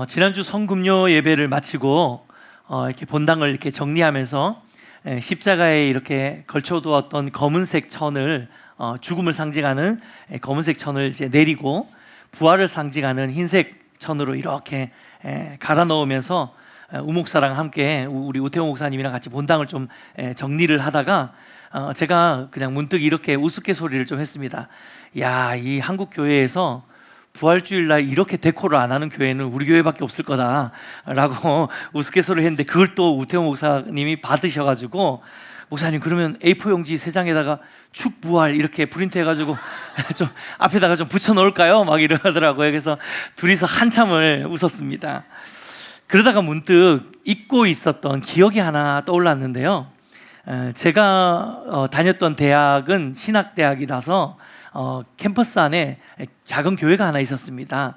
지난주 성금요 예배를 마치고 이렇게 본당을 이렇게 정리하면서 십자가에 이렇게 걸쳐두었던 검은색 천을 죽음을 상징하는 검은색 천을 이제 내리고 부활을 상징하는 흰색 천으로 이렇게 갈아 넣으면서 우목사랑 함께 우리 우태호 목사님이랑 같이 본당을 좀 정리를 하다가 제가 그냥 문득 이렇게 우스갯소리를 좀 했습니다. 야, 이 한국 교회에서 부활주일날 이렇게 데코를 안 하는 교회는 우리 교회밖에 없을 거다라고 우스갯소리를 했는데 그걸 또 우태호 목사님이 받으셔가지고 목사님 그러면 A4 용지 3장에다가 축부활 이렇게 프린트해가지고 좀 앞에다가 좀 붙여 놓을까요? 막 이러더라고요. 그래서 둘이서 한참을 웃었습니다. 그러다가 문득 잊고 있었던 기억이 하나 떠올랐는데요. 제가 다녔던 대학은 신학대학이라서 캠퍼스 안에 작은 교회가 하나 있었습니다.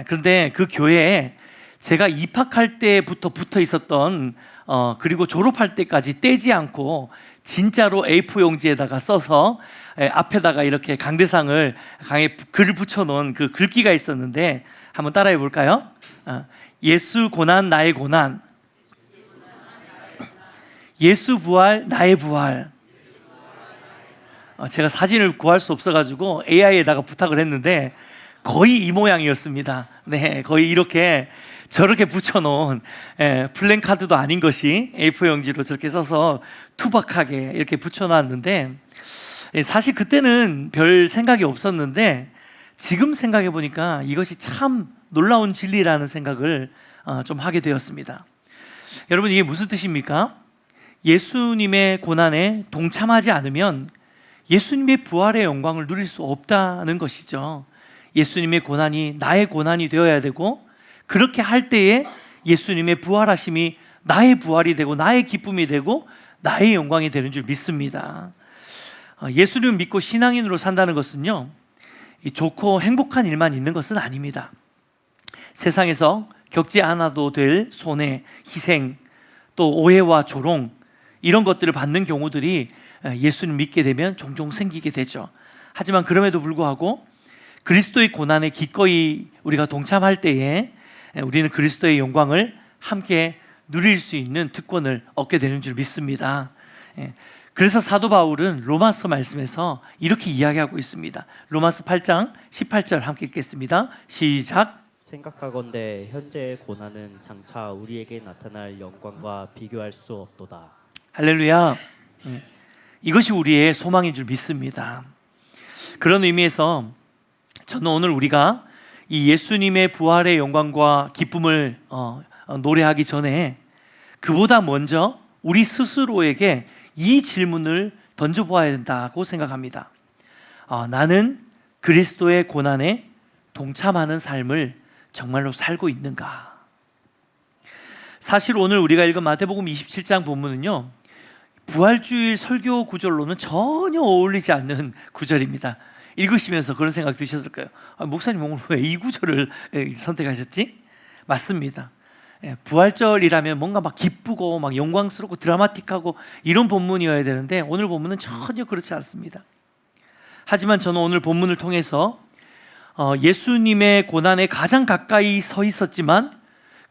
그런데 그 교회에 제가 입학할 때부터 붙어 있었던 그리고 졸업할 때까지 떼지 않고 진짜로 A4 용지에다가 써서 앞에다가 이렇게 강대상을 강에 글을 붙여놓은 그 글귀가 있었는데 한번 따라해 볼까요? 예수 고난 나의 고난, 예수 부활 나의 부활. 제가 사진을 구할 수 없어가지고 AI에다가 부탁을 했는데 거의 이 모양이었습니다. 네, 거의 이렇게 저렇게 붙여놓은 플랜카드도 아닌 것이 A4 용지로 저렇게 써서 투박하게 이렇게 붙여놨는데 사실 그때는 별 생각이 없었는데 지금 생각해 보니까 이것이 참 놀라운 진리라는 생각을 좀 하게 되었습니다. 여러분, 이게 무슨 뜻입니까? 예수님의 고난에 동참하지 않으면 예수님의 부활의 영광을 누릴 수 없다는 것이죠. 예수님의 고난이 나의 고난이 되어야 되고 그렇게 할 때에 예수님의 부활하심이 나의 부활이 되고 나의 기쁨이 되고 나의 영광이 되는 줄 믿습니다. 예수님을 믿고 신앙인으로 산다는 것은요, 좋고 행복한 일만 있는 것은 아닙니다. 세상에서 겪지 않아도 될 손해, 희생, 또 오해와 조롱 이런 것들을 받는 경우들이 예수님 믿게 되면 종종 생기게 되죠. 하지만 그럼에도 불구하고 그리스도의 고난에 기꺼이 우리가 동참할 때에 우리는 그리스도의 영광을 함께 누릴 수 있는 특권을 얻게 되는 줄 믿습니다. 그래서 사도 바울은 로마서 말씀에서 이렇게 이야기하고 있습니다. 로마서 8장 18절 함께 읽겠습니다. 시작. 생각하건대 현재의 고난은 장차 우리에게 나타날 영광과 비교할 수 없도다. 할렐루야. 이것이 우리의 소망인 줄 믿습니다. 그런 의미에서 저는 오늘 우리가 이 예수님의 부활의 영광과 기쁨을 노래하기 전에 그보다 먼저 우리 스스로에게 이 질문을 던져보아야 된다고 생각합니다. 나는 그리스도의 고난에 동참하는 삶을 정말로 살고 있는가? 사실 오늘 우리가 읽은 마태복음 27장 본문은요, 부활주일 설교 구절로는 전혀 어울리지 않는 구절입니다. 읽으시면서 그런 생각 드셨을 거예요. 목사님 오늘 왜 이 구절을 선택하셨지? 맞습니다. 부활절이라면 뭔가 막 기쁘고 막 영광스럽고 드라마틱하고 이런 본문이어야 되는데 오늘 본문은 전혀 그렇지 않습니다. 하지만 저는 오늘 본문을 통해서 예수님의 고난에 가장 가까이 서 있었지만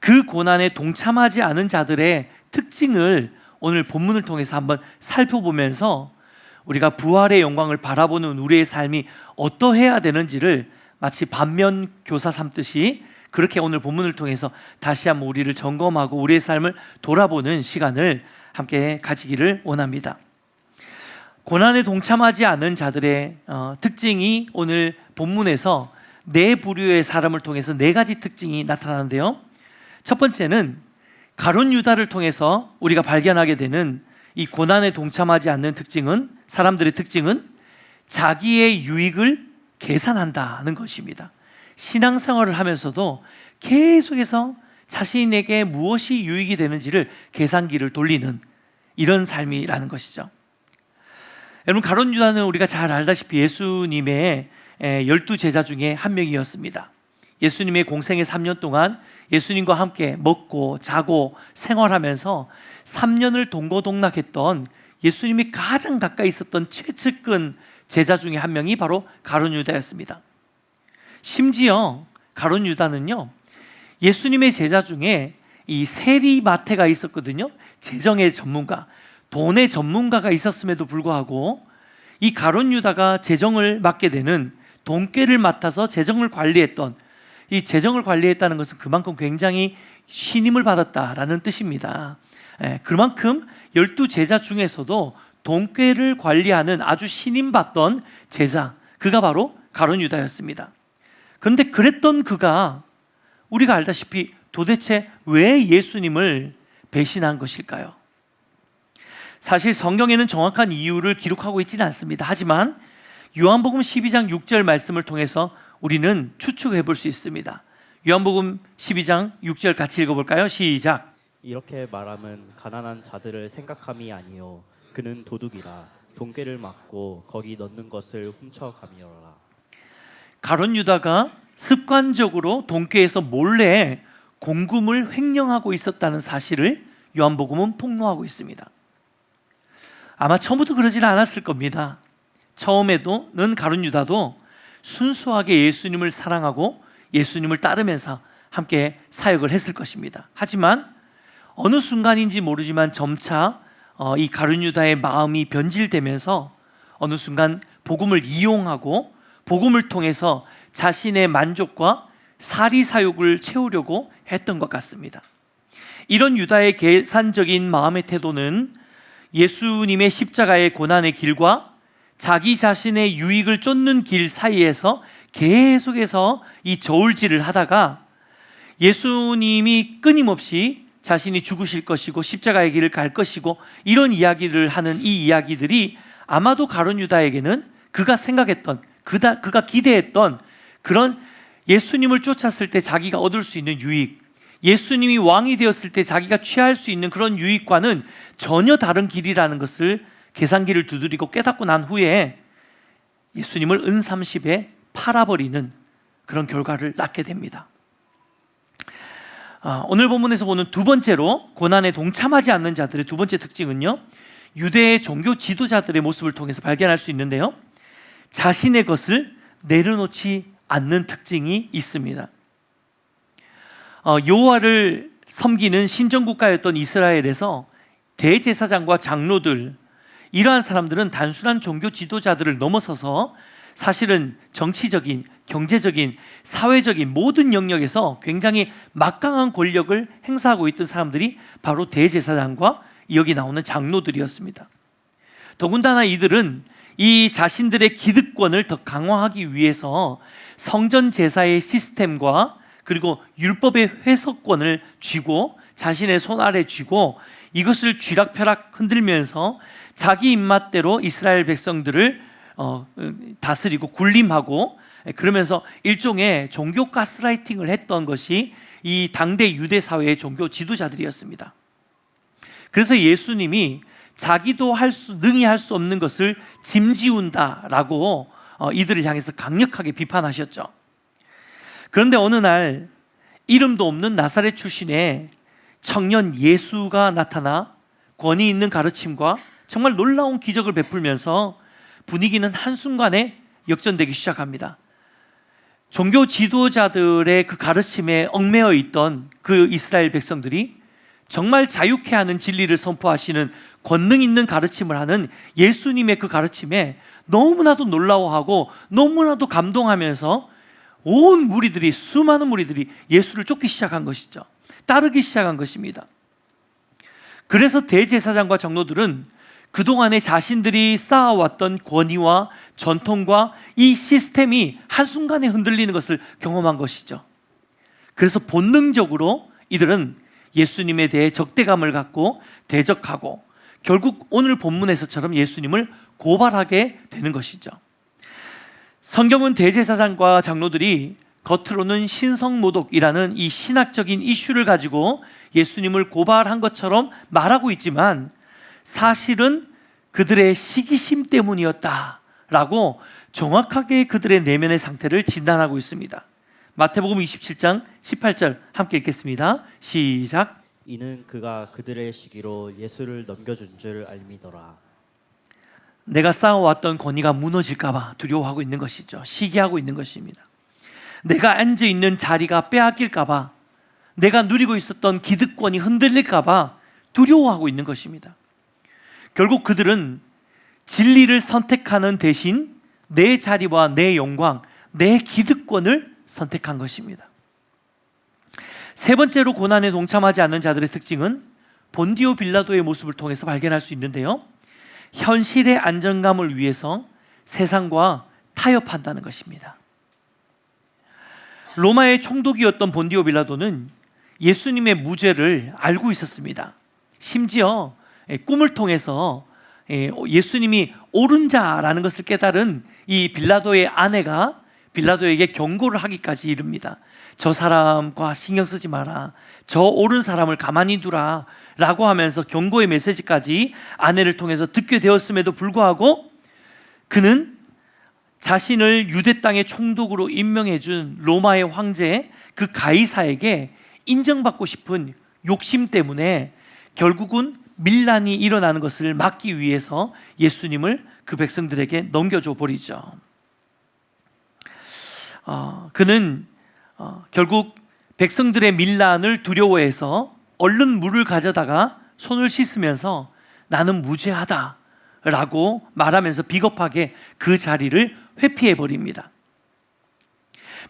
그 고난에 동참하지 않은 자들의 특징을 오늘 본문을 통해서 한번 살펴보면서 우리가 부활의 영광을 바라보는 우리의 삶이 어떠해야 되는지를 마치 반면 교사 삼듯이 그렇게 오늘 본문을 통해서 다시 한번 우리를 점검하고 우리의 삶을 돌아보는 시간을 함께 가지기를 원합니다. 고난에 동참하지 않은 자들의 특징이 오늘 본문에서 네 부류의 사람을 통해서 네 가지 특징이 나타나는데요. 첫 번째는 가룟 유다를 통해서 우리가 발견하게 되는 이 고난에 동참하지 않는 특징은, 사람들의 특징은 자기의 유익을 계산한다는 것입니다. 신앙생활을 하면서도 계속해서 자신에게 무엇이 유익이 되는지를 계산기를 돌리는 이런 삶이라는 것이죠. 여러분, 가룟 유다는 우리가 잘 알다시피 예수님의 12제자 중에 한 명이었습니다. 예수님의 공생의 3년 동안 예수님과 함께 먹고 자고 생활하면서 3년을 동고동락했던 예수님이 가장 가까이 있었던 최측근 제자 중에 한 명이 바로 가룟 유다였습니다. 심지어 가룟 유다는요, 예수님의 제자 중에 이 세리마태가 있었거든요. 재정의 전문가, 돈의 전문가가 있었음에도 불구하고 이 가룟 유다가 재정을 맡게 되는, 돈꾀를 맡아서 재정을 관리했던, 이 재정을 관리했다는 것은 그만큼 굉장히 신임을 받았다라는 뜻입니다. 그만큼 12제자 중에서도 돈꾀를 관리하는 아주 신임받던 제자, 그가 바로 가룟 유다였습니다. 그런데 그랬던 그가 우리가 알다시피 도대체 왜 예수님을 배신한 것일까요? 사실 성경에는 정확한 이유를 기록하고 있지는 않습니다. 하지만 요한복음 12장 6절 말씀을 통해서 우리는 추측해 볼 수 있습니다. 요한복음 12장 6절 같이 읽어볼까요? 시작. 이렇게 말하면 가난한 자들을 생각함이 아니요 그는 도둑이라 돈꾀를 맞고 거기 넣는 것을 훔쳐가미어라. 가룟 유다가 습관적으로 돈꾀에서 몰래 공금을 횡령하고 있었다는 사실을 요한복음은 폭로하고 있습니다. 아마 처음부터 그러지는 않았을 겁니다. 처음에는 가룟 유다도 순수하게 예수님을 사랑하고 예수님을 따르면서 함께 사역을 했을 것입니다. 하지만 어느 순간인지 모르지만 점차 이 가룟 유다의 마음이 변질되면서 어느 순간 복음을 이용하고 복음을 통해서 자신의 만족과 사리사욕을 채우려고 했던 것 같습니다. 이런 유다의 계산적인 마음의 태도는 예수님의 십자가의 고난의 길과 자기 자신의 유익을 쫓는 길 사이에서 계속해서 이 저울질을 하다가 예수님이 끊임없이 자신이 죽으실 것이고 십자가의 길을 갈 것이고 이런 이야기를 하는 이 이야기들이 아마도 가룟 유다에게는 그가 생각했던, 그가 기대했던 그런 예수님을 쫓았을 때 자기가 얻을 수 있는 유익, 예수님이 왕이 되었을 때 자기가 취할 수 있는 그런 유익과는 전혀 다른 길이라는 것을 계산기를 두드리고 깨닫고 난 후에 예수님을 은30에 팔아버리는 그런 결과를 낳게 됩니다. 오늘 본문에서 보는 두 번째로 고난에 동참하지 않는 자들의 두 번째 특징은요, 유대의 종교 지도자들의 모습을 통해서 발견할 수 있는데요, 자신의 것을 내려놓지 않는 특징이 있습니다. 여호와를 섬기는 신정국가였던 이스라엘에서 대제사장과 장로들, 이러한 사람들은 단순한 종교 지도자들을 넘어서서 사실은 정치적인, 경제적인, 사회적인 모든 영역에서 굉장히 막강한 권력을 행사하고 있던 사람들이 바로 대제사장과 여기 나오는 장로들이었습니다. 더군다나 이들은 이 자신들의 기득권을 더 강화하기 위해서 성전 제사의 시스템과 그리고 율법의 해석권을 쥐고 자신의 손 아래 쥐고 이것을 쥐락펴락 흔들면서 자기 입맛대로 이스라엘 백성들을 다스리고 군림하고, 그러면서 일종의 종교 가스라이팅을 했던 것이 이 당대 유대 사회의 종교 지도자들이었습니다. 그래서 예수님이 자기도 능히 할 수 없는 것을 짐지운다라고 이들을 향해서 강력하게 비판하셨죠. 그런데 어느 날 이름도 없는 나사렛 출신의 청년 예수가 나타나 권위 있는 가르침과 정말 놀라운 기적을 베풀면서 분위기는 한순간에 역전되기 시작합니다. 종교 지도자들의 그 가르침에 얽매여 있던 그 이스라엘 백성들이 정말 자유케 하는 진리를 선포하시는 권능 있는 가르침을 하는 예수님의 그 가르침에 너무나도 놀라워하고 너무나도 감동하면서 온 무리들이, 수많은 무리들이 예수를 쫓기 시작한 것이죠. 따르기 시작한 것입니다. 그래서 대제사장과 장로들은 그동안에 자신들이 쌓아왔던 권위와 전통과 이 시스템이 한순간에 흔들리는 것을 경험한 것이죠. 그래서 본능적으로 이들은 예수님에 대해 적대감을 갖고 대적하고 결국 오늘 본문에서처럼 예수님을 고발하게 되는 것이죠. 성경은 대제사장과 장로들이 겉으로는 신성모독이라는 이 신학적인 이슈를 가지고 예수님을 고발한 것처럼 말하고 있지만 사실은 그들의 시기심 때문이었다라고 정확하게 그들의 내면의 상태를 진단하고 있습니다. 마태복음 27장 18절 함께 읽겠습니다. 시작. 이는 그가 그들의 시기로 예수를 넘겨준 줄 알미더라. 내가 쌓아왔던 권위가 무너질까 봐 두려워하고 있는 것이죠. 시기하고 있는 것입니다. 내가 앉아있는 자리가 빼앗길까 봐 내가 누리고 있었던 기득권이 흔들릴까 봐 두려워하고 있는 것입니다. 결국 그들은 진리를 선택하는 대신 내 자리와 내 영광, 내 기득권을 선택한 것입니다. 세 번째로 고난에 동참하지 않는 자들의 특징은 본디오 빌라도의 모습을 통해서 발견할 수 있는데요, 현실의 안정감을 위해서 세상과 타협한다는 것입니다. 로마의 총독이었던 본디오 빌라도는 예수님의 무죄를 알고 있었습니다. 심지어 꿈을 통해서 예수님이 옳은 자라는 것을 깨달은 이 빌라도의 아내가 빌라도에게 경고를 하기까지 이릅니다. 저 사람과 신경 쓰지 마라, 저 옳은 사람을 가만히 두라 라고 하면서 경고의 메시지까지 아내를 통해서 듣게 되었음에도 불구하고 그는 자신을 유대 땅의 총독으로 임명해 준 로마의 황제 그 가이사에게 인정받고 싶은 욕심 때문에 결국은 밀란이 일어나는 것을 막기 위해서 예수님을 그 백성들에게 넘겨줘 버리죠. 그는 결국 백성들의 밀란을 두려워해서 얼른 물을 가져다가 손을 씻으면서 나는 무죄하다 라고 말하면서 비겁하게 그 자리를 회피해 버립니다.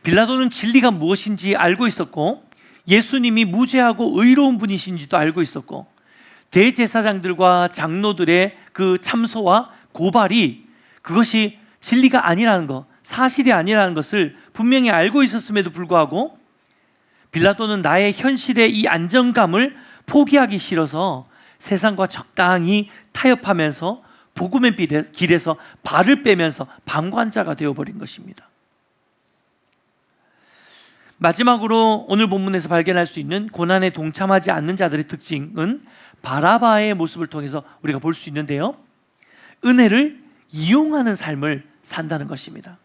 빌라도는 진리가 무엇인지 알고 있었고 예수님이 무죄하고 의로운 분이신지도 알고 있었고 대제사장들과 장로들의 그 참소와 고발이 그것이 진리가 아니라는 것, 사실이 아니라는 것을 분명히 알고 있었음에도 불구하고 빌라도는 나의 현실의 이 안정감을 포기하기 싫어서 세상과 적당히 타협하면서 복음의 길에서 발을 빼면서 방관자가 되어버린 것입니다. 마지막으로 오늘 본문에서 발견할 수 있는 고난에 동참하지 않는 자들의 특징은 바라바의 모습을 통해서 우리가 볼 수 있는데요, 은혜를 이용하는 삶을 산다는 것입니다.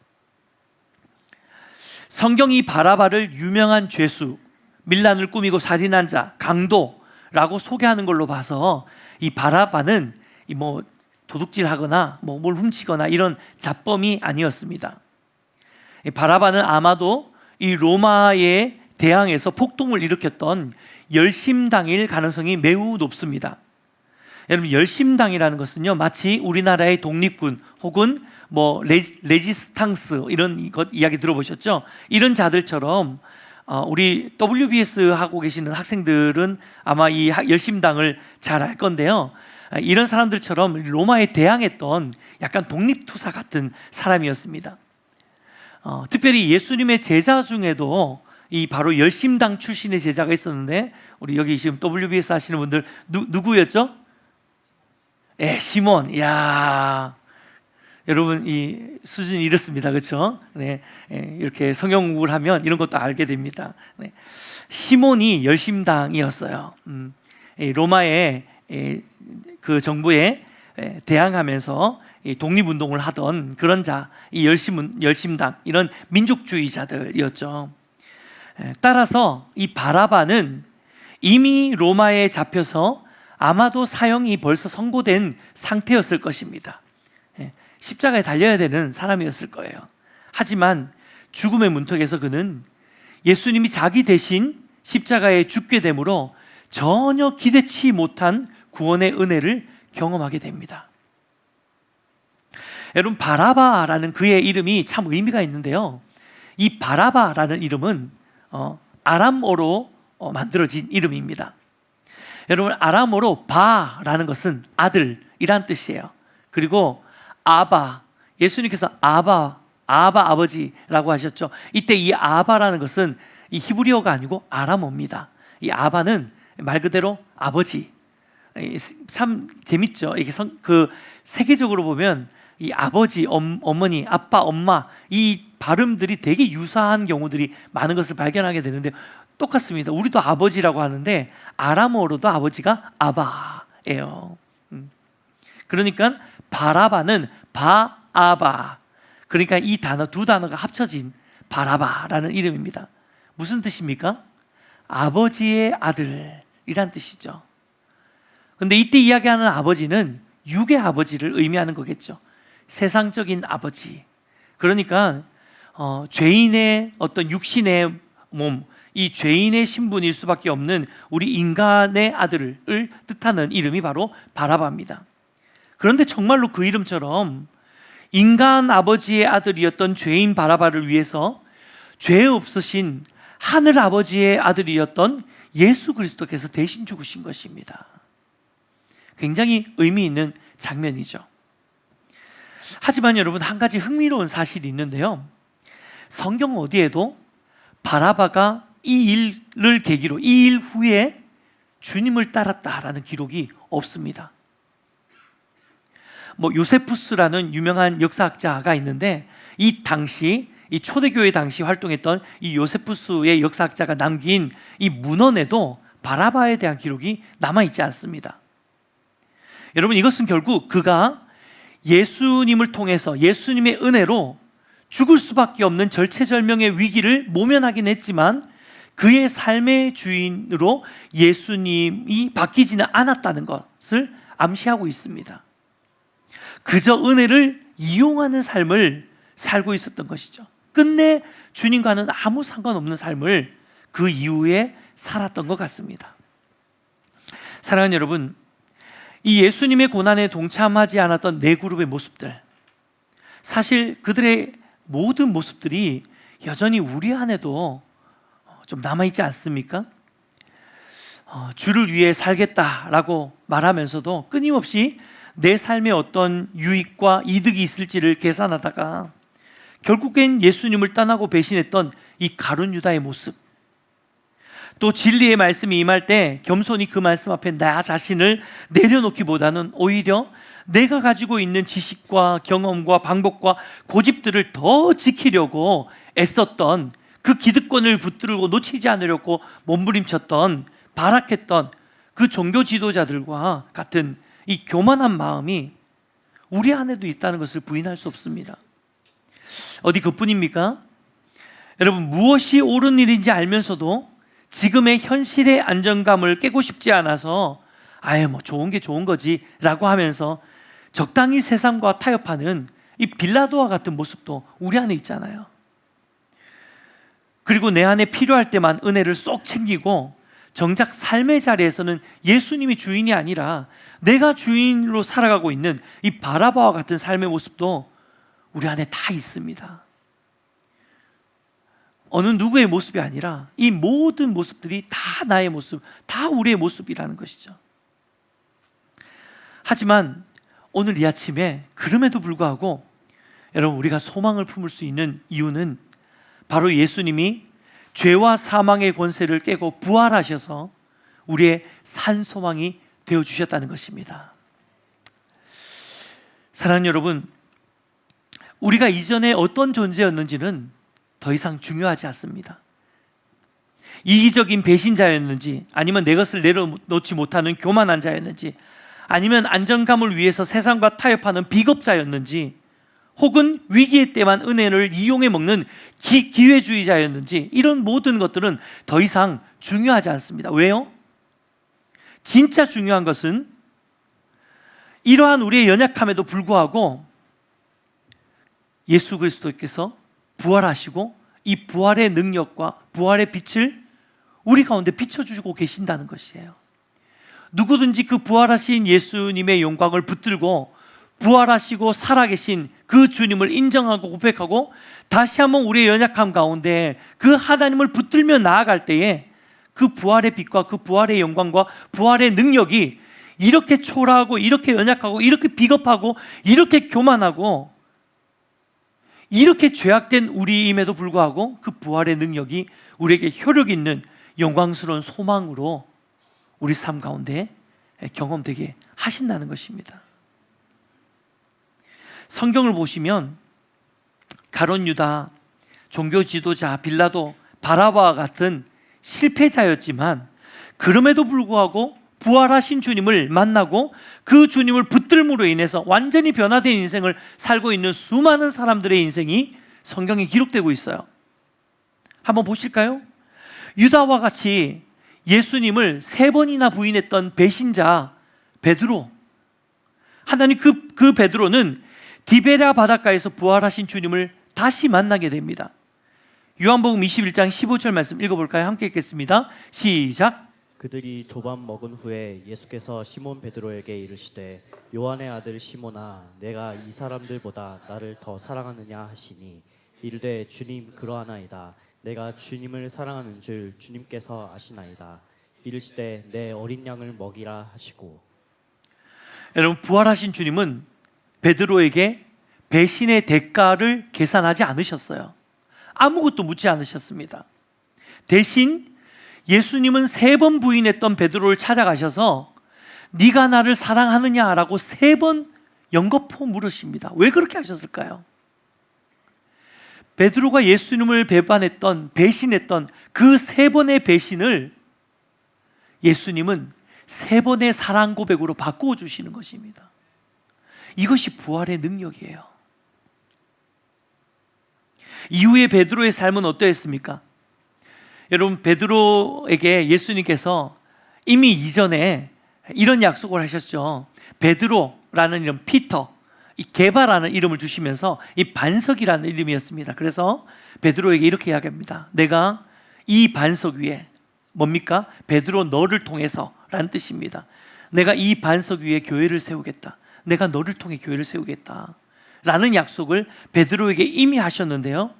성경이 바라바를 유명한 죄수, 밀란을 꾸미고 살인한 자, 강도라고 소개하는 걸로 봐서 이 바라바는 도둑질하거나 뭘 훔치거나 이런 잡범이 아니었습니다. 바라바는 아마도 이 로마에 대항해서 폭동을 일으켰던 열심당일 가능성이 매우 높습니다. 여러분, 열심당이라는 것은요, 마치 우리나라의 독립군 혹은 레지스탕스 이런 것 이야기 들어보셨죠? 이런 자들처럼 우리 WBS 하고 계시는 학생들은 아마 이 열심당을 잘 알 건데요, 이런 사람들처럼 로마에 대항했던 약간 독립투사 같은 사람이었습니다. 특별히 예수님의 제자 중에도 이 바로 열심당 출신의 제자가 있었는데, 우리 여기 지금 WBS 하시는 분들 누구였죠? 시몬. 야, 여러분 이 수준이 이렇습니다, 그렇죠? 네, 이렇게 성경 공부를 하면 이런 것도 알게 됩니다. 네. 시몬이 열심당이었어요. 로마의 그 정부에 대항하면서 독립운동을 하던 그런 자, 이 열심당, 이런 민족주의자들이었죠. 따라서 이 바라바는 이미 로마에 잡혀서 아마도 사형이 벌써 선고된 상태였을 것입니다. 십자가에 달려야 되는 사람이었을 거예요. 하지만 죽음의 문턱에서 그는 예수님이 자기 대신 십자가에 죽게 되므로 전혀 기대치 못한 구원의 은혜를 경험하게 됩니다. 여러분, 바라바라는 그의 이름이 참 의미가 있는데요, 이 바라바라는 이름은 아람어로 만들어진 이름입니다. 여러분, 아람어로 바라는 것은 아들이란 뜻이에요. 그리고 아바, 예수님께서 아바 아버지라고 하셨죠. 이때 이 아바라는 것은 이 히브리어가 아니고 아람어입니다. 이 아바는 말 그대로 아버지. 참 재밌죠. 이게 세계적으로 보면 이 아버지, 어머니, 아빠, 엄마 이 발음들이 되게 유사한 경우들이 많은 것을 발견하게 되는데 똑같습니다. 우리도 아버지라고 하는데 아람어로도 아버지가 아바예요. 그러니까 바라바는 바아바, 그러니까 이 두 단어가 합쳐진 바라바라는 이름입니다. 무슨 뜻입니까? 아버지의 아들이란 뜻이죠. 근데 이때 이야기하는 아버지는 육의 아버지를 의미하는 거겠죠. 세상적인 아버지. 그러니까 죄인의 어떤 육신의 몸, 이 죄인의 신분일 수밖에 없는 우리 인간의 아들을 뜻하는 이름이 바로 바라바입니다. 그런데 정말로 그 이름처럼 인간 아버지의 아들이었던 죄인 바라바를 위해서 죄 없으신 하늘 아버지의 아들이었던 예수 그리스도께서 대신 죽으신 것입니다. 굉장히 의미 있는 장면이죠. 하지만 여러분, 한 가지 흥미로운 사실이 있는데요. 성경 어디에도 바라바가 이 일을 계기로 이 일 후에 주님을 따랐다라는 기록이 없습니다. 요세푸스라는 유명한 역사학자가 있는데, 이 당시 이 초대교회 당시 활동했던 이 요세푸스의 역사학자가 남긴 이 문헌에도 바라바에 대한 기록이 남아있지 않습니다. 여러분, 이것은 결국 그가 예수님을 통해서 예수님의 은혜로 죽을 수밖에 없는 절체절명의 위기를 모면하긴 했지만 그의 삶의 주인으로 예수님이 바뀌지는 않았다는 것을 암시하고 있습니다. 그저 은혜를 이용하는 삶을 살고 있었던 것이죠. 끝내 주님과는 아무 상관없는 삶을 그 이후에 살았던 것 같습니다. 사랑하는 여러분, 이 예수님의 고난에 동참하지 않았던 네 그룹의 모습들, 사실 그들의 모든 모습들이 여전히 우리 안에도 좀 남아있지 않습니까? 주를 위해 살겠다라고 말하면서도 끊임없이 내 삶에 어떤 유익과 이득이 있을지를 계산하다가 결국엔 예수님을 떠나고 배신했던 이 가룟 유다의 모습, 또 진리의 말씀이 임할 때 겸손히 그 말씀 앞에 나 자신을 내려놓기보다는 오히려 내가 가지고 있는 지식과 경험과 방법과 고집들을 더 지키려고 애썼던, 그 기득권을 붙들고 놓치지 않으려고 몸부림쳤던, 발악했던 그 종교 지도자들과 같은 이 교만한 마음이 우리 안에도 있다는 것을 부인할 수 없습니다. 어디 그뿐입니까? 여러분, 무엇이 옳은 일인지 알면서도 지금의 현실의 안정감을 깨고 싶지 않아서 좋은 게 좋은 거지 라고 하면서 적당히 세상과 타협하는 이 빌라도와 같은 모습도 우리 안에 있잖아요. 그리고 내 안에 필요할 때만 은혜를 쏙 챙기고 정작 삶의 자리에서는 예수님이 주인이 아니라 내가 주인으로 살아가고 있는 이 바라바와 같은 삶의 모습도 우리 안에 다 있습니다. 어느 누구의 모습이 아니라 이 모든 모습들이 다 나의 모습, 다 우리의 모습이라는 것이죠. 하지만 오늘 이 아침에 그럼에도 불구하고 여러분, 우리가 소망을 품을 수 있는 이유는 바로 예수님이 죄와 사망의 권세를 깨고 부활하셔서 우리의 산 소망이 되어주셨다는 것입니다. 사랑하는 여러분, 우리가 이전에 어떤 존재였는지는 더 이상 중요하지 않습니다. 이기적인 배신자였는지, 아니면 내 것을 내려놓지 못하는 교만한 자였는지, 아니면 안정감을 위해서 세상과 타협하는 비겁자였는지, 혹은 위기의 때만 은혜를 이용해 먹는 기회주의자였는지, 이런 모든 것들은 더 이상 중요하지 않습니다. 왜요? 진짜 중요한 것은 이러한 우리의 연약함에도 불구하고 예수 그리스도께서 부활하시고 이 부활의 능력과 부활의 빛을 우리 가운데 비춰주시고 계신다는 것이에요. 누구든지 그 부활하신 예수님의 영광을 붙들고 부활하시고 살아계신 그 주님을 인정하고 고백하고 다시 한번 우리의 연약함 가운데 그 하나님을 붙들며 나아갈 때에 그 부활의 빛과 그 부활의 영광과 부활의 능력이 이렇게 초라하고 이렇게 연약하고 이렇게 비겁하고 이렇게 교만하고 이렇게 죄악된 우리임에도 불구하고 그 부활의 능력이 우리에게 효력 있는 영광스러운 소망으로 우리 삶 가운데 경험되게 하신다는 것입니다. 성경을 보시면 가룟 유다, 종교 지도자 빌라도, 바라바와 같은 실패자였지만 그럼에도 불구하고 부활하신 주님을 만나고 그 주님을 붙들므로 인해서 완전히 변화된 인생을 살고 있는 수많은 사람들의 인생이 성경에 기록되고 있어요. 한번 보실까요? 유다와 같이 예수님을 3번이나 부인했던 배신자 베드로, 하나님 그 베드로는 디베랴 바닷가에서 부활하신 주님을 다시 만나게 됩니다. 요한복음 21장 15절 말씀 읽어볼까요? 함께 읽겠습니다. 시작. 그들이 조반 먹은 후에 예수께서 시몬 베드로에게 이르시되 요한의 아들 시몬아 내가 이 사람들보다 나를 더 사랑하느냐 하시니 이르되 주님 그러하나이다. 내가 주님을 사랑하는 줄 주님께서 아시나이다. 이르시되 내 어린 양을 먹이라 하시고. 여러분, 부활하신 주님은 베드로에게 배신의 대가를 계산하지 않으셨어요. 아무것도 묻지 않으셨습니다. 대신 예수님은 3번 부인했던 베드로를 찾아가셔서 네가 나를 사랑하느냐라고 3번 연거푸 물으십니다. 왜 그렇게 하셨을까요? 베드로가 예수님을 배신했던 그 3번의 배신을 예수님은 3번의 사랑 고백으로 바꾸어 주시는 것입니다. 이것이 부활의 능력이에요. 이후에 베드로의 삶은 어떠했습니까? 여러분, 베드로에게 예수님께서 이미 이전에 이런 약속을 하셨죠. 베드로라는 이름, 피터, 이 게바라는 이름을 주시면서 이 반석이라는 이름이었습니다. 그래서 베드로에게 이렇게 이야기합니다. 내가 이 반석 위에, 뭡니까? 베드로 너를 통해서 라는 뜻입니다. 내가 이 반석 위에 교회를 세우겠다. 내가 너를 통해 교회를 세우겠다 라는 약속을 베드로에게 이미 하셨는데요,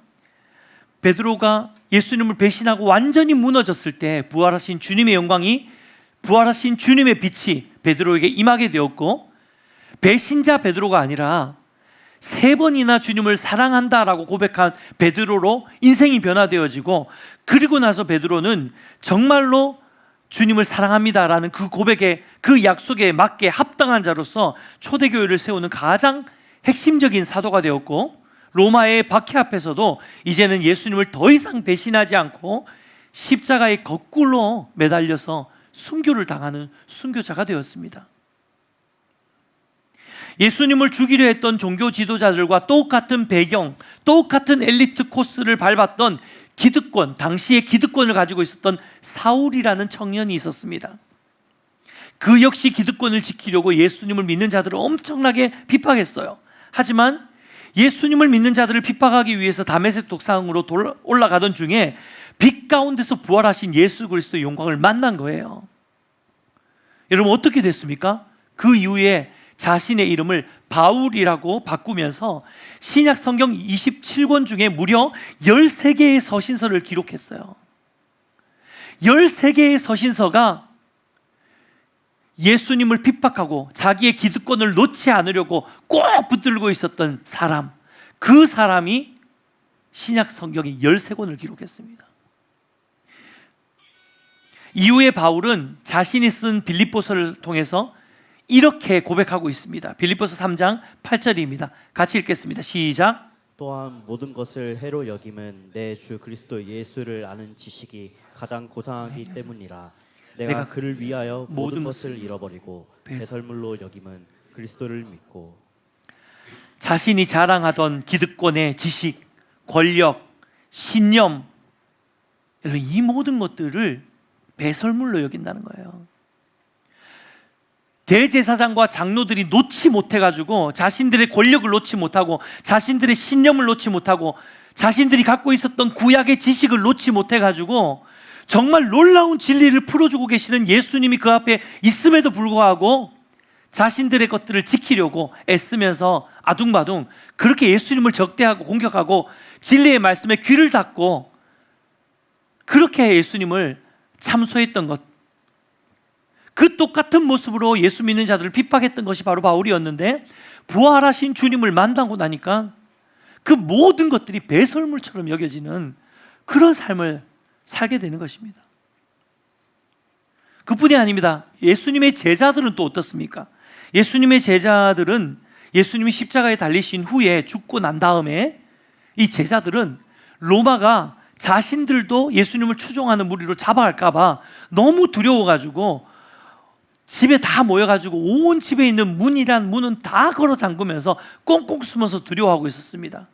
베드로가 예수님을 배신하고 완전히 무너졌을 때 부활하신 주님의 영광이, 부활하신 주님의 빛이 베드로에게 임하게 되었고, 배신자 베드로가 아니라 3번이나 주님을 사랑한다라고 고백한 베드로로 인생이 변화되어지고, 그리고 나서 베드로는 정말로 주님을 사랑합니다라는 그 고백에, 그 약속에 맞게 합당한 자로서 초대교회를 세우는 가장 핵심적인 사도가 되었고, 로마의 박해 앞에서도 이제는 예수님을 더 이상 배신하지 않고 십자가에 거꾸로 매달려서 순교를 당하는 순교자가 되었습니다. 예수님을 죽이려 했던 종교 지도자들과 똑같은 배경, 똑같은 엘리트 코스를 밟았던 기득권, 당시의 기득권을 가지고 있었던 사울이라는 청년이 있었습니다. 그 역시 기득권을 지키려고 예수님을 믿는 자들을 엄청나게 핍박했어요. 하지만 예수님을 믿는 자들을 핍박하기 위해서 다메섹 독산으로 올라가던 중에 빛 가운데서 부활하신 예수 그리스도의 영광을 만난 거예요. 여러분, 어떻게 됐습니까? 그 이후에 자신의 이름을 바울이라고 바꾸면서 신약 성경 27권 중에 무려 13개의 서신서를 기록했어요. 13개의 서신서가 예수님을 핍박하고 자기의 기득권을 놓지 않으려고 꼭 붙들고 있었던 사람, 그 사람이 신약 성경의 13권을 기록했습니다. 이후에 바울은 자신이 쓴 빌립보서를 통해서 이렇게 고백하고 있습니다. 빌립보서 3장 8절입니다. 같이 읽겠습니다. 시작. 또한 모든 것을 해로 여김은 내 주 그리스도 예수를 아는 지식이 가장 고상하기 때문이라. 내가 그를 위하여 모든 것을 잃어버리고 배설물로 여김은 그리스도를 믿고. 자신이 자랑하던 기득권의 지식, 권력, 신념, 이 모든 것들을 배설물로 여긴다는 거예요. 대제사장과 장로들이 놓지 못해가지고, 자신들의 권력을 놓지 못하고, 자신들의 신념을 놓지 못하고, 자신들이 갖고 있었던 구약의 지식을 놓지 못해가지고 정말 놀라운 진리를 풀어주고 계시는 예수님이 그 앞에 있음에도 불구하고 자신들의 것들을 지키려고 애쓰면서 아둥바둥 그렇게 예수님을 적대하고 공격하고 진리의 말씀에 귀를 닫고 그렇게 예수님을 참소했던 것, 그 똑같은 모습으로 예수 믿는 자들을 핍박했던 것이 바로 바울이었는데, 부활하신 주님을 만나고 나니까 그 모든 것들이 배설물처럼 여겨지는 그런 삶을 살게 되는 것입니다. 그뿐이 아닙니다. 예수님의 제자들은 또 어떻습니까? 예수님의 제자들은 예수님이 십자가에 달리신 후에 죽고 난 다음에 이 제자들은 로마가 자신들도 예수님을 추종하는 무리로 잡아갈까 봐 너무 두려워가지고 집에 다 모여가지고 온 집에 있는 문은 다 걸어 잠그면서 꽁꽁 숨어서 두려워하고 있었습니다.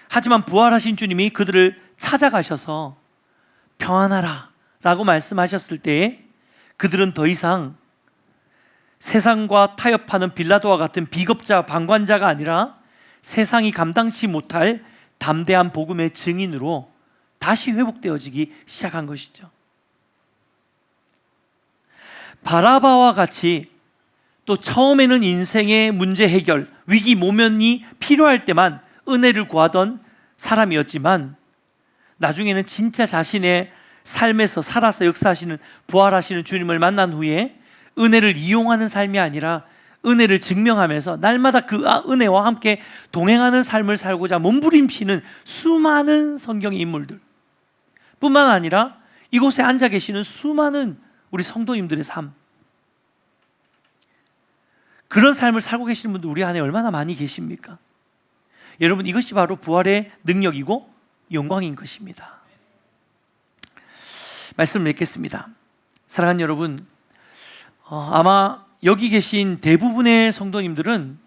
하지만 부활하신 주님이 그들을 찾아가셔서 평안하라 라고 말씀하셨을 때에 그들은 더 이상 세상과 타협하는 빌라도와 같은 비겁자, 방관자가 아니라 세상이 감당치 못할 담대한 복음의 증인으로 다시 회복되어지기 시작한 것이죠. 바라바와 같이 또 처음에는 인생의 문제 해결, 위기 모면이 필요할 때만 은혜를 구하던 사람이었지만 나중에는 진짜 자신의 삶에서 살아서 역사하시는 부활하시는 주님을 만난 후에 은혜를 이용하는 삶이 아니라 은혜를 증명하면서 날마다 그 은혜와 함께 동행하는 삶을 살고자 몸부림치는 수많은 성경의 인물들 뿐만 아니라 이곳에 앉아 계시는 수많은 우리 성도님들의 삶, 그런 삶을 살고 계시는 분들 우리 안에 얼마나 많이 계십니까? 여러분, 이것이 바로 부활의 능력이고 영광인 것입니다. 말씀을 맺겠습니다. 사랑하는 여러분, 아마 여기 계신 대부분의 성도님들은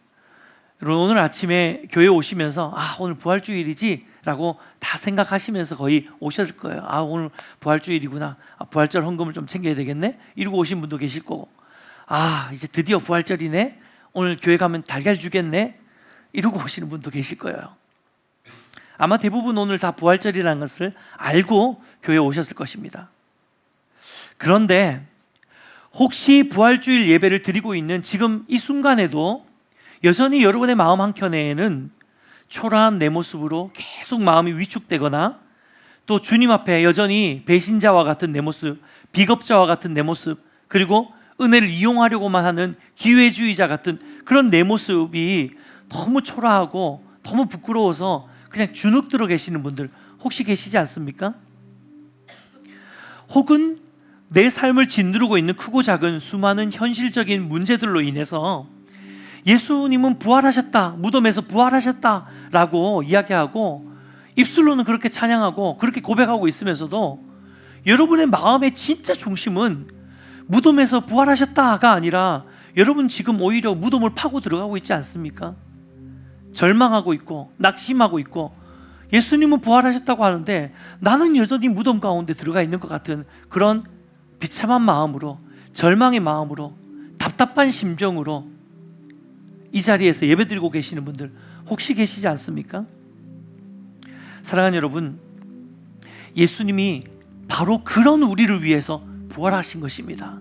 오늘 아침에 교회 오시면서 오늘 부활주일이지 라고 다 생각하시면서 거의 오셨을 거예요. 오늘 부활주일이구나, 부활절 헌금을 좀 챙겨야 되겠네, 이러고 오신 분도 계실 거고, 이제 드디어 부활절이네, 오늘 교회 가면 달걀 주겠네, 이러고 오시는 분도 계실 거예요. 아마 대부분 오늘 다 부활절이라는 것을 알고 교회에 오셨을 것입니다. 그런데 혹시 부활주일 예배를 드리고 있는 지금 이 순간에도 여전히 여러분의 마음 한켠에는 초라한 내 모습으로 계속 마음이 위축되거나 또 주님 앞에 여전히 배신자와 같은 내 모습, 비겁자와 같은 내 모습, 그리고 은혜를 이용하려고만 하는 기회주의자 같은 그런 내 모습이 너무 초라하고 너무 부끄러워서 그냥 주눅 들어 계시는 분들 혹시 계시지 않습니까? 혹은 내 삶을 짓누르고 있는 크고 작은 수많은 현실적인 문제들로 인해서 예수님은 부활하셨다, 무덤에서 부활하셨다 라고 이야기하고 입술로는 그렇게 찬양하고 그렇게 고백하고 있으면서도 여러분의 마음의 진짜 중심은 무덤에서 부활하셨다가 아니라 여러분 지금 오히려 무덤을 파고 들어가고 있지 않습니까? 절망하고 있고 낙심하고 있고 예수님은 부활하셨다고 하는데 나는 여전히 무덤 가운데 들어가 있는 것 같은 그런 비참한 마음으로, 절망의 마음으로, 답답한 심정으로 이 자리에서 예배드리고 계시는 분들 혹시 계시지 않습니까? 사랑하는 여러분, 예수님이 바로 그런 우리를 위해서 부활하신 것입니다.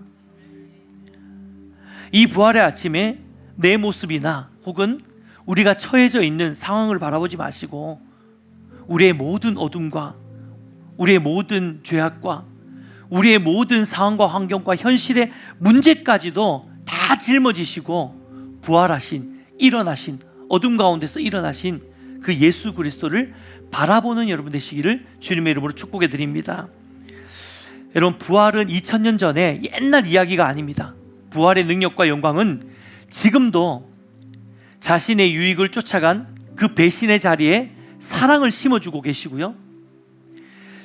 이 부활의 아침에 내 모습이나 혹은 우리가 처해져 있는 상황을 바라보지 마시고 우리의 모든 어둠과 우리의 모든 죄악과 우리의 모든 상황과 환경과 현실의 문제까지도 다 짊어지시고 부활하신, 일어나신, 어둠 가운데서 일어나신 그 예수 그리스도를 바라보는 여러분 되시기를 주님의 이름으로 축복해 드립니다. 여러분, 부활은 2000년 전에 옛날 이야기가 아닙니다. 부활의 능력과 영광은 지금도 자신의 유익을 쫓아간 그 배신의 자리에 사랑을 심어주고 계시고요,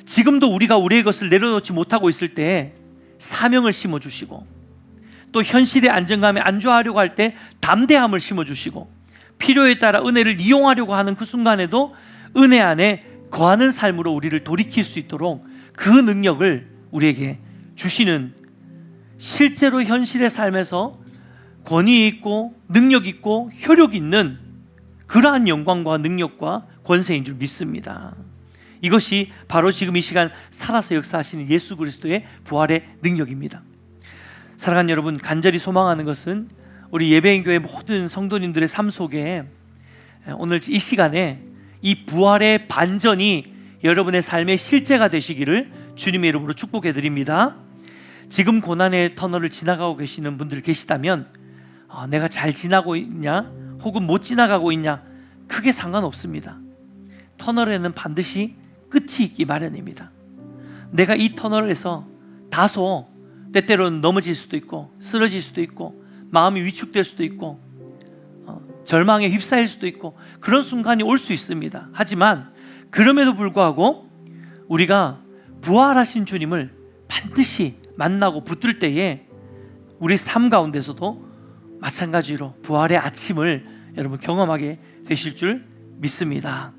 지금도 우리가 우리의 것을 내려놓지 못하고 있을 때 사명을 심어주시고 또 현실의 안정감에 안주하려고 할 때 담대함을 심어주시고 필요에 따라 은혜를 이용하려고 하는 그 순간에도 은혜 안에 거하는 삶으로 우리를 돌이킬 수 있도록 그 능력을 우리에게 주시는, 실제로 현실의 삶에서 권위 있고 능력 있고 효력 있는 그러한 영광과 능력과 권세인 줄 믿습니다. 이것이 바로 지금 이 시간 살아서 역사하시는 예수 그리스도의 부활의 능력입니다. 사랑하는 여러분, 간절히 소망하는 것은 우리 예배인 교회 모든 성도님들의 삶 속에 오늘 이 시간에 이 부활의 반전이 여러분의 삶의 실제가 되시기를 주님의 이름으로 축복해 드립니다. 지금 고난의 터널을 지나가고 계시는 분들 계시다면 내가 잘 지나고 있냐 혹은 못 지나가고 있냐 크게 상관없습니다. 터널에는 반드시 끝이 있기 마련입니다. 내가 이 터널에서 다소 때때로는 넘어질 수도 있고 쓰러질 수도 있고 마음이 위축될 수도 있고 절망에 휩싸일 수도 있고 그런 순간이 올 수 있습니다. 하지만 그럼에도 불구하고 우리가 부활하신 주님을 반드시 만나고 붙들 때에 우리 삶 가운데서도 마찬가지로 부활의 아침을 여러분 경험하게 되실 줄 믿습니다.